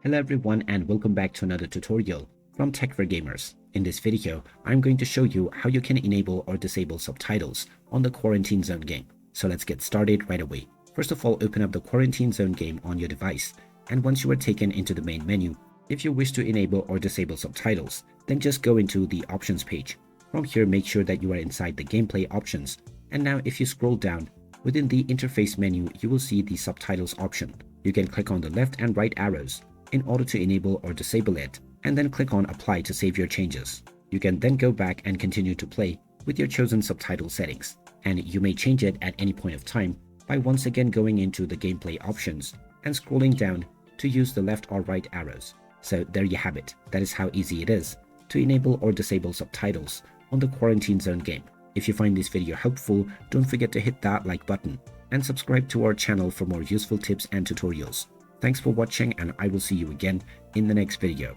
Hello everyone and welcome back to another tutorial from Tech for Gamers. In this video, I'm going to show you how you can enable or disable subtitles on the Quarantine Zone game. So let's get started right away. First of all, open up the Quarantine Zone game on your device, and once you are taken into the main menu, if you wish to enable or disable subtitles, then just go into the options page. From here, make sure that you are inside the gameplay options, and now if you scroll down, within the interface menu, you will see the subtitles option. You can click on the left and right arrows in order to enable or disable it, and then click on apply to save your changes. You can then go back and continue to play with your chosen subtitle settings, and you may change it at any point of time by once again going into the gameplay options and scrolling down to use the left or right arrows. So there you have it. That is how easy it is to enable or disable subtitles on the Quarantine Zone game. If you find this video helpful, don't forget to hit that like button and subscribe to our channel for more useful tips and tutorials. Thanks for watching, and I will see you again in the next video.